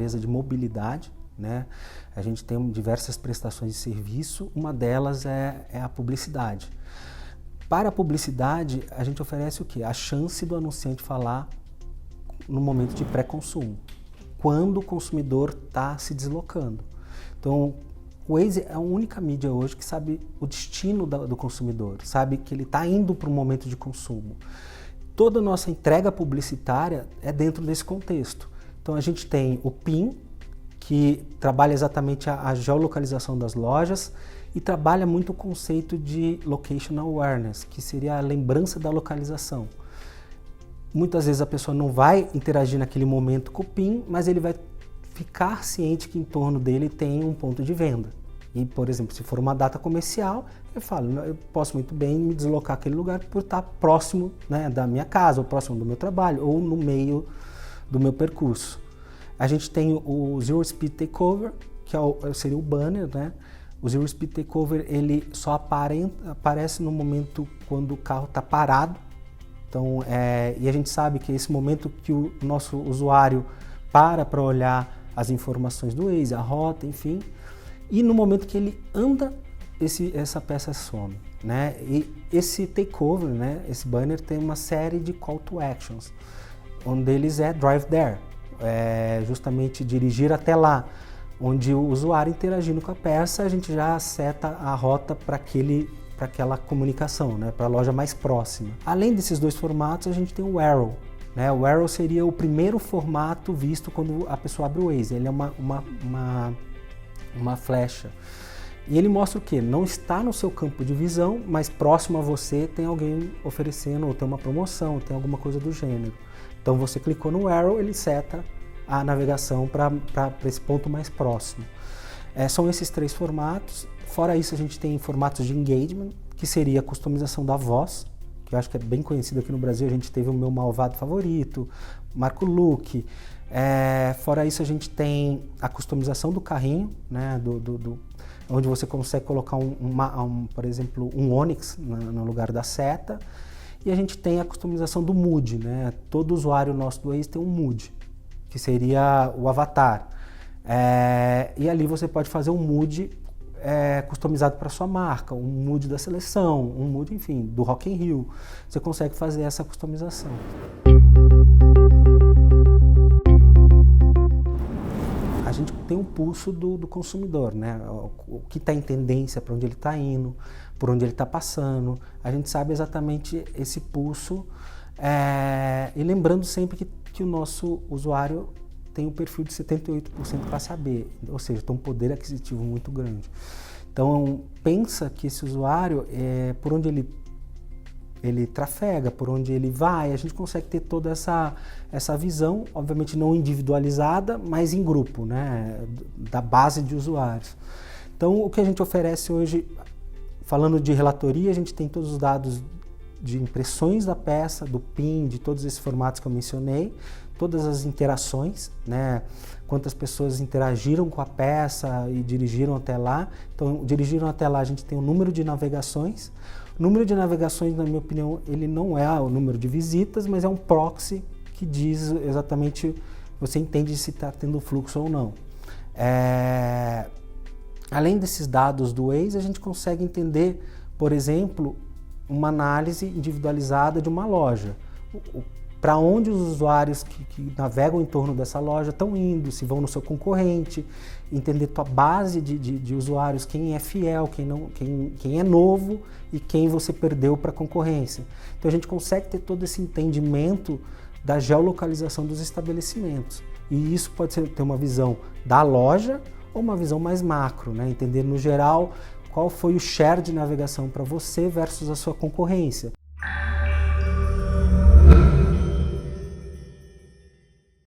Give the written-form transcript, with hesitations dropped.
empresa de mobilidade, né? A gente tem diversas prestações de serviço, uma delas é a publicidade. Para a publicidade, a gente oferece o quê? A chance do anunciante falar no momento de pré-consumo, quando o consumidor está se deslocando. Então, o Waze é a única mídia hoje que sabe o destino do consumidor, sabe que ele está indo para um momento de consumo. Toda a nossa entrega publicitária é dentro desse contexto. Então, a gente tem o PIN, que trabalha exatamente a geolocalização das lojas e trabalha muito o conceito de Location Awareness, que seria a lembrança da localização. Muitas vezes a pessoa não vai interagir naquele momento com o PIN, mas ele vai ficar ciente que em torno dele tem um ponto de venda. E, por exemplo, se for uma data comercial, eu falo, eu posso muito bem me deslocar àquele lugar por estar próximo, né, da minha casa, ou próximo do meu trabalho, ou no meio do meu percurso. A gente tem o Zero Speed Takeover, que seria o banner, né? O Zero Speed Takeover, ele só aparece no momento quando o carro está parado. Então, e a gente sabe que é esse momento que o nosso usuário para olhar as informações do Waze, a rota, enfim. E no momento que ele anda, essa peça some, né? E esse takeover, né? Esse banner tem uma série de call to actions. Um deles é Drive There. Justamente dirigir até lá, onde o usuário interagindo com a peça, a gente já seta a rota para aquela comunicação, né, para a loja mais próxima. Além desses dois formatos, a gente tem o Arrow, né? O Arrow seria o primeiro formato visto quando a pessoa abre o Waze. Ele é uma flecha. E ele mostra o quê? Não está no seu campo de visão, mas próximo a você tem alguém oferecendo, ou tem uma promoção, tem alguma coisa do gênero. Então você clicou no Arrow, ele seta a navegação para esse ponto mais próximo. São esses três formatos. Fora isso, a gente tem formatos de engagement, que seria a customização da voz, que eu acho que é bem conhecido aqui no Brasil. A gente teve o Meu Malvado Favorito, Marco Luque. Fora isso, a gente tem a customização do carrinho, né, onde você consegue colocar, por exemplo, um Onix no lugar da seta. E a gente tem a customização do Mood, né? Todo usuário nosso do Waze tem um Mood, que seria o avatar. E ali você pode fazer um Mood customizado para sua marca, um Mood da seleção, um Mood, enfim, do Rock in Rio. Você consegue fazer essa customização. A gente tem um pulso do consumidor, né? O que está em tendência, para onde ele está indo, por onde ele está passando. A gente sabe exatamente esse pulso, e lembrando sempre que o nosso usuário tem um perfil de 78% classe AB, ou seja, tem um poder aquisitivo muito grande. Então, pensa que esse usuário, por onde ele trafega, por onde ele vai, a gente consegue ter toda essa visão, obviamente não individualizada, mas em grupo, né, da base de usuários. Então, o que a gente oferece hoje, falando de relatoria, a gente tem todos os dados de impressões da peça, do PIN, de todos esses formatos que eu mencionei, todas as interações, né, quantas pessoas interagiram com a peça e dirigiram até lá. Então, dirigiram até lá, a gente tem o número de navegações. O número de navegações, na minha opinião, ele não é o número de visitas, mas é um proxy que diz exatamente, você entende se está tendo fluxo ou não. Além desses dados do Waze, a gente consegue entender, por exemplo, uma análise individualizada de uma loja. Para onde os usuários que navegam em torno dessa loja estão indo, se vão no seu concorrente, entender tua base de usuários, quem é fiel, quem é novo e quem você perdeu para a concorrência. Então a gente consegue ter todo esse entendimento da geolocalização dos estabelecimentos. E isso pode ter uma visão da loja ou uma visão mais macro, né? Entender no geral qual foi o share de navegação para você versus a sua concorrência.